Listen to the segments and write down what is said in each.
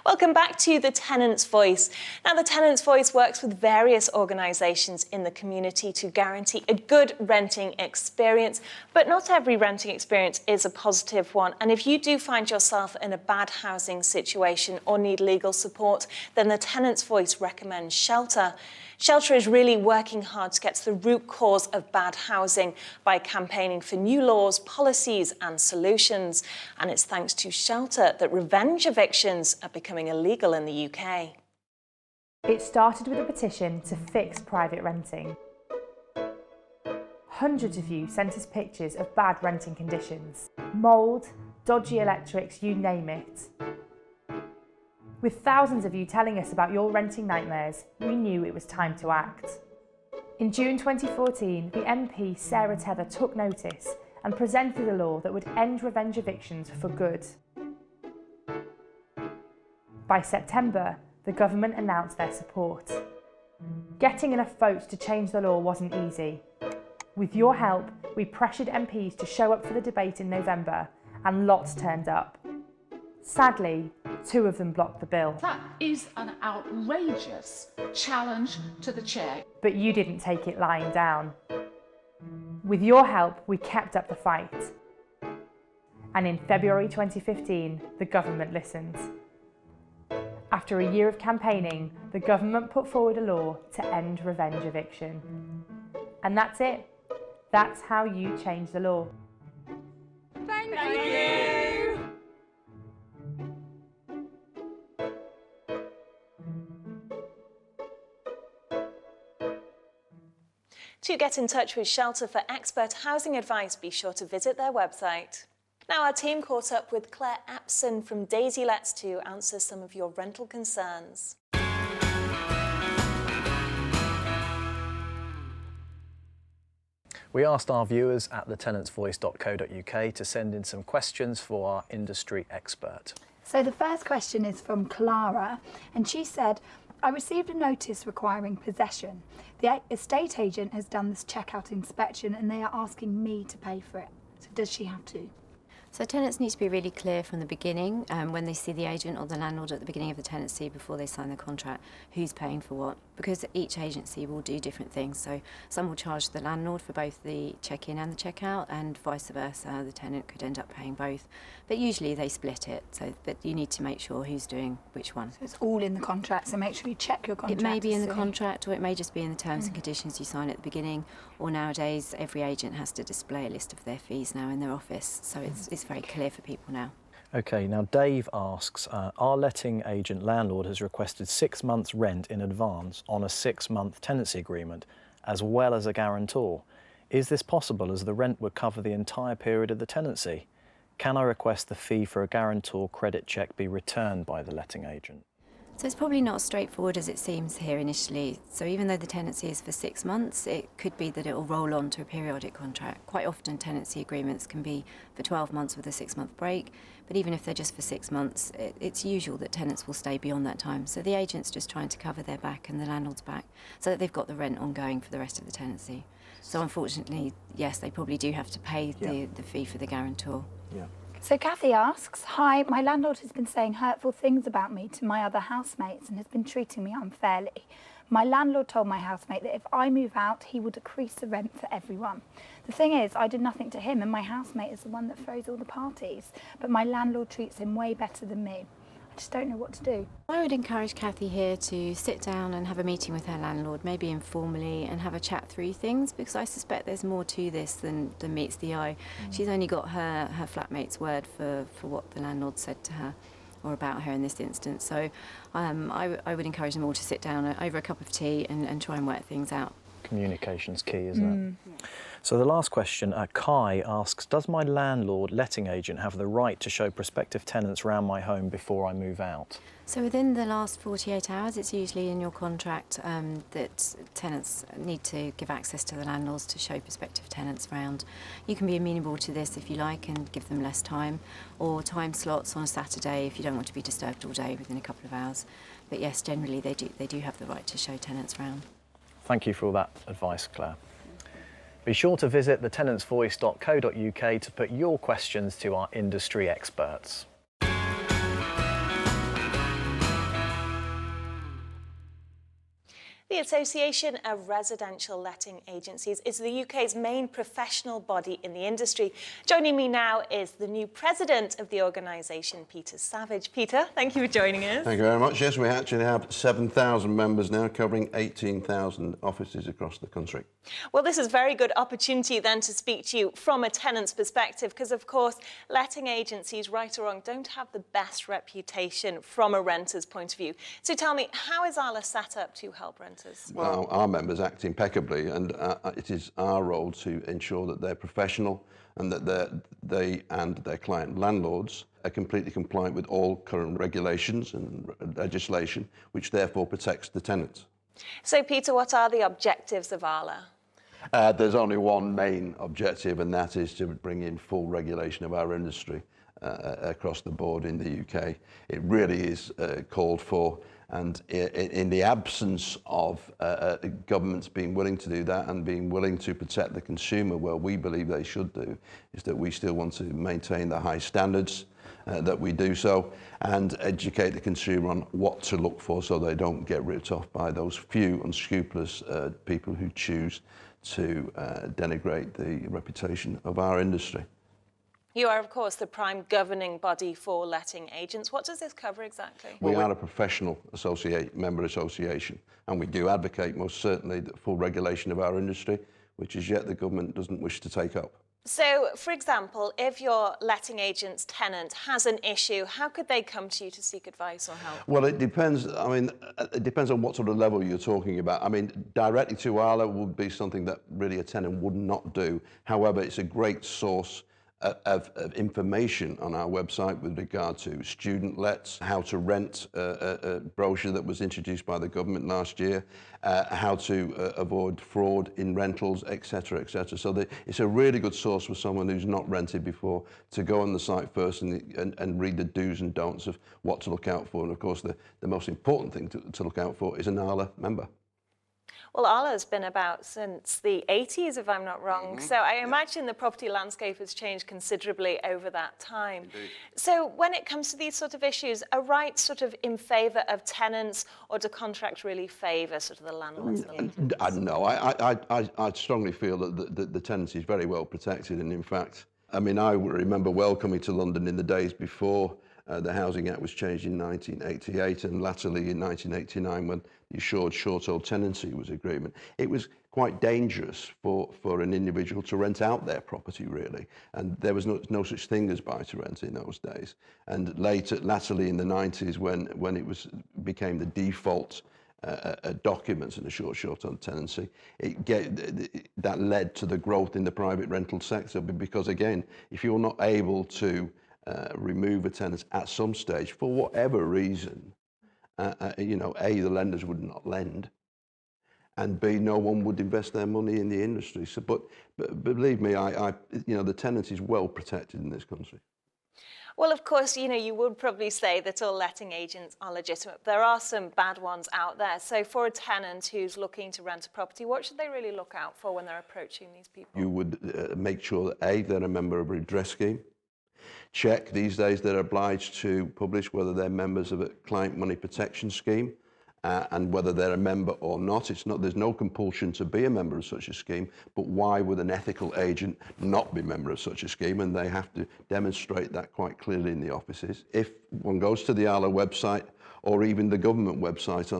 Welcome back to The Tenant's Voice. Now, The Tenant's Voice works with various organisations in the community to guarantee a good renting experience, but not every renting experience is a positive one. And if you do find yourself in a bad housing situation or need legal support, then The Tenant's Voice recommends Shelter. Shelter is really working hard to get to the root cause of bad housing by campaigning for new laws, policies and solutions. And it's thanks to Shelter that revenge evictions are becoming illegal in the UK. It started with a petition to fix private renting. Hundreds of you sent us pictures of bad renting conditions. Mould, dodgy electrics, you name it. With thousands of you telling us about your renting nightmares, we knew it was time to act. In June 2014, the MP Sarah Tether took notice and presented a law that would end revenge evictions for good. By September, the government announced their support. Getting enough votes to change the law wasn't easy. With your help, we pressured MPs to show up for the debate in November, and lots turned up. Sadly, 2 of them blocked the bill. That is an outrageous challenge to the chair. But you didn't take it lying down. With your help, we kept up the fight. And in February 2015, the government listened. After a year of campaigning, the government put forward a law to end revenge eviction. And that's it. That's how you change the law. Thank you. To get in touch with Shelter for expert housing advice, be sure to visit their website. Now, our team caught up with Claire Apson from Daisy Lets to answer some of your rental concerns. We asked our viewers at thetenantsvoice.co.uk to send in some questions for our industry expert. So the first question is from Clara, and she said, I received a notice requiring possession. The estate agent has done this checkout inspection and they are asking me to pay for it. So does she have to? So tenants need to be really clear from the beginning, when they see the agent or the landlord at the beginning of the tenancy before they sign the contract, who's paying for what, because each agency will do different things. So some will charge the landlord for both the check-in and the check-out, and vice versa, the tenant could end up paying both. But usually they split it, but you need to make sure who's doing which one. So it's all in the contract, so make sure you check your contract. It may be in the contract, or it may just be in the terms and conditions you sign at the beginning, or nowadays every agent has to display a list of their fees now in their office, so it's very clear for people now. OK, now Dave asks, our letting agent landlord has requested 6 months rent in advance on a 6-month tenancy agreement, as well as a guarantor. Is this possible, as the rent would cover the entire period of the tenancy? Can I request the fee for a guarantor credit check be returned by the letting agent? So it's probably not as straightforward as it seems here initially. So even though the tenancy is for 6 months, it could be that it will roll on to a periodic contract. Quite often tenancy agreements can be for 12 months with a 6-month break, but even if they're just for 6 months, it's usual that tenants will stay beyond that time. So the agent's just trying to cover their back and the landlord's back so that they've got the rent ongoing for the rest of the tenancy. So unfortunately, yes, they probably do have to pay the fee for the guarantor. Yeah. So Kathy asks, hi, my landlord has been saying hurtful things about me to my other housemates and has been treating me unfairly. My landlord told my housemate that if I move out, he will decrease the rent for everyone. The thing is, I did nothing to him and my housemate is the one that throws all the parties, but my landlord treats him way better than me. I just don't know what to do. I would encourage Kathy here to sit down and have a meeting with her landlord, maybe informally, and have a chat through things, because I suspect there's more to this than meets the eye. She's only got her flatmate's word for what the landlord said to her, or about her in this instance. So I would encourage them all to sit down over a cup of tea and try and work things out. Communication's key, isn't it? So the last question, Kai asks, does my landlord letting agent have the right to show prospective tenants around my home before I move out? So within the last 48 hours, it's usually in your contract that tenants need to give access to the landlords to show prospective tenants around. You can be amenable to this if you like and give them less time, or time slots on a Saturday if you don't want to be disturbed all day within a couple of hours. But yes, generally they do have the right to show tenants around. Thank you for all that advice, Claire. Be sure to visit thetenantsvoice.co.uk to put your questions to our industry experts. Association of Residential Letting Agencies is the UK's main professional body in the industry. Joining me now is the new president of the organisation, Peter Savage. Peter, thank you for joining us. Thank you very much. Yes, we actually have 7,000 members now, covering 18,000 offices across the country. Well, this is a very good opportunity then to speak to you from a tenant's perspective, because of course, letting agencies, right or wrong, don't have the best reputation from a renter's point of view. So tell me, how is Arla set up to help renters? Well, our members act impeccably, and it is our role to ensure that they're professional and that they and their client landlords are completely compliant with all current regulations and legislation, which therefore protects the tenants. So, Peter, what are the objectives of Arla? There's only one main objective, and that is to bring in full regulation of our industry across the board in the UK. It really is called for, and in the absence of governments being willing to do that and being willing to protect the consumer, well, we believe they should do, is that we still want to maintain the high standards that we do so, and educate the consumer on what to look for so they don't get ripped off by those few unscrupulous people who choose to denigrate the reputation of our industry. You are, of course, the prime governing body for letting agents. What does this cover exactly? We are a professional member association, and we do advocate most certainly the full regulation of our industry, which as yet the government doesn't wish to take up. So, for example, if your letting agent's tenant has an issue, how could they come to you to seek advice or help? Well, it depends. I mean, it depends on what sort of level you're talking about. I mean, directly to Arla would be something that really a tenant would not do. However, it's a great source of information on our website with regard to student lets, how to rent, a brochure that was introduced by the government last year, how to avoid fraud in rentals, etc., etc. So it's a really good source for someone who's not rented before to go on the site first and read the do's and don'ts of what to look out for. And of course, the most important thing to look out for is an Arla member. Well, Arla's been about since the 80s, if I'm not wrong. So I imagine the property landscape has changed considerably over that time. Indeed. So when it comes to these sort of issues, are rights sort of in favour of tenants, or do contracts really favour sort of the landlords? No, I strongly feel that the tenancy is very well protected, and in fact, I mean, I remember well coming to London in the days before the Housing Act was changed in 1988, and latterly in 1989 when the assured short-hold tenancy was agreement. It was quite dangerous for an individual to rent out their property, really, and there was no such thing as buy-to-rent in those days. And latterly in the 90s, when it became the default documents in a short-term tenancy, that led to the growth in the private rental sector, because again, if you're not able to remove a tenant at some stage for whatever reason, you know, A, the lenders would not lend, and B, no one would invest their money in the industry. So, but believe me, you know, the tenant is well protected in this country. Well, of course, you know, you would probably say that all letting agents are legitimate. There are some bad ones out there. So for a tenant who's looking to rent a property, what should they really look out for when they're approaching these people? You would make sure that A, they're a member of a redress scheme. Check, these days they're obliged to publish whether they're members of a client money protection scheme and whether they're a member or not. There's no compulsion to be a member of such a scheme, but why would an ethical agent not be a member of such a scheme? And they have to demonstrate that quite clearly in the offices. If one goes to the Arla website or even the government website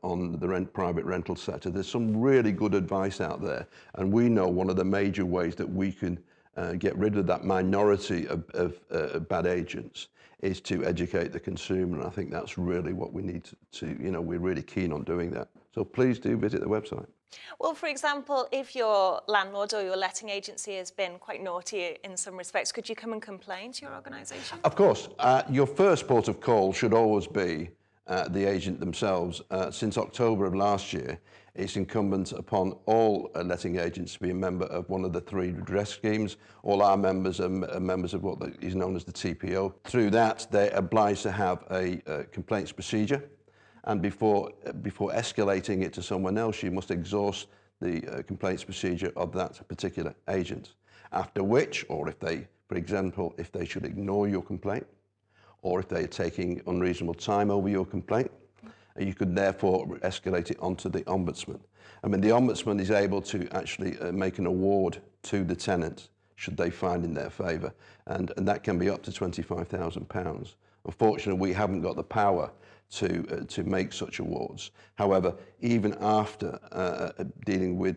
on the private rental sector, there's some really good advice out there. And we know one of the major ways that we can get rid of that minority of bad agents is to educate the consumer, and I think that's really what we need to, you know, we're really keen on doing that. So please do visit the website. Well, for example, if your landlord or your letting agency has been quite naughty in some respects, could you come and complain to your organisation? Of course. Your first port of call should always be the agent themselves. Since October of last year, it's incumbent upon all letting agents to be a member of one of the 3 redress schemes. All our members are members of what is known as the TPO. Through that, they're obliged to have a complaints procedure, and before escalating it to someone else, you must exhaust the complaints procedure of that particular agent. After which, or if they, for example, if they should ignore your complaint, or if they're taking unreasonable time over your complaint, You could therefore escalate it onto the Ombudsman. I mean, the Ombudsman is able to actually make an award to the tenant should they find in their favour, and that can be up to £25,000. Unfortunately, we haven't got the power to make such awards. However, even after dealing with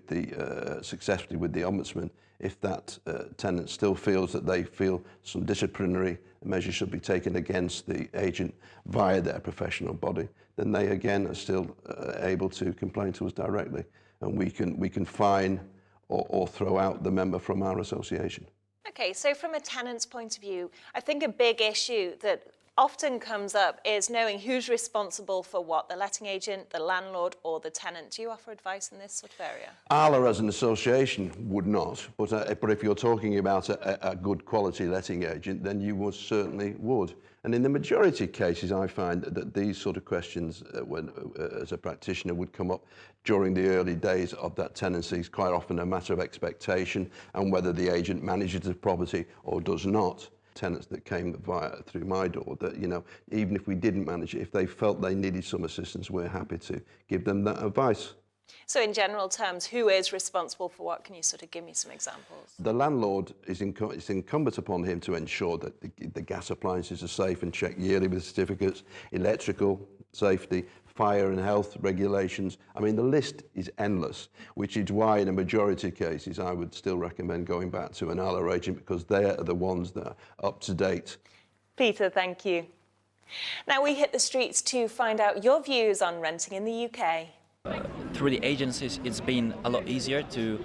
successfully with the Ombudsman, if that tenant still feels that they feel some disciplinary measures should be taken against the agent via their professional body, then they again are still able to complain to us directly, and we can fine or throw out the member from our association. Okay, so from a tenant's point of view, I think a big issue that often comes up is knowing who's responsible for what, the letting agent, the landlord, or the tenant. Do you offer advice in this sort of area? ALA as an association would not, but if you're talking about a good quality letting agent, then you most certainly would. And in the majority of cases, I find that these sort of questions, as a practitioner, would come up during the early days of that tenancy. It's quite often a matter of expectation and whether the agent manages the property or does not. Tenants that came through my door, that, you know, even if we didn't manage it, if they felt they needed some assistance, we're happy to give them that advice. So in general terms, who is responsible for what? Can you sort of give me some examples? The landlord, it's incumbent upon him to ensure that the gas appliances are safe and checked yearly with certificates, electrical safety, fire and health regulations. I mean, the list is endless, which is why in a majority of cases I would still recommend going back to an ALA agent, because they are the ones that are up to date. Peter, thank you. Now we hit the streets to find out your views on renting in the UK. Through the agencies, it's been a lot easier to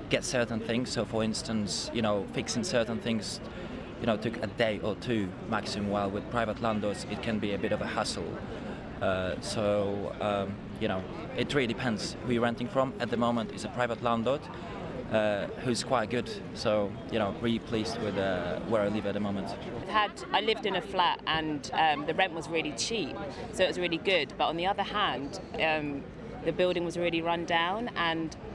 get certain things. So, for instance, you know, fixing certain things, you know, took a day or two maximum. While with private landlords, it can be a bit of a hassle. You know, it really depends who you're renting from. At the moment, it's a private landlord who's quite good. So, you know, really pleased with where I live at the moment. I lived in a flat and the rent was really cheap, so it was really good. But on the other hand, the building was really run down,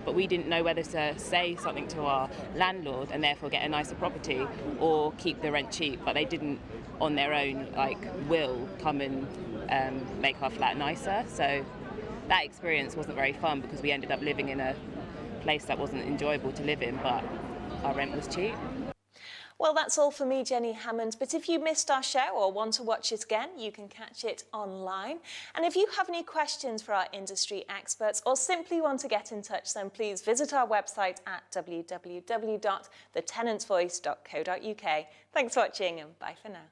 but we didn't know whether to say something to our landlord and therefore get a nicer property or keep the rent cheap. But they didn't, on their own, will come and make our flat nicer. So that experience wasn't very fun because we ended up living in a place that wasn't enjoyable to live in, but our rent was cheap. Well, that's all for me, Jenny Hammond. But if you missed our show or want to watch it again, you can catch it online. And if you have any questions for our industry experts or simply want to get in touch, then please visit our website at www.thetenantsvoice.co.uk. Thanks for watching and bye for now.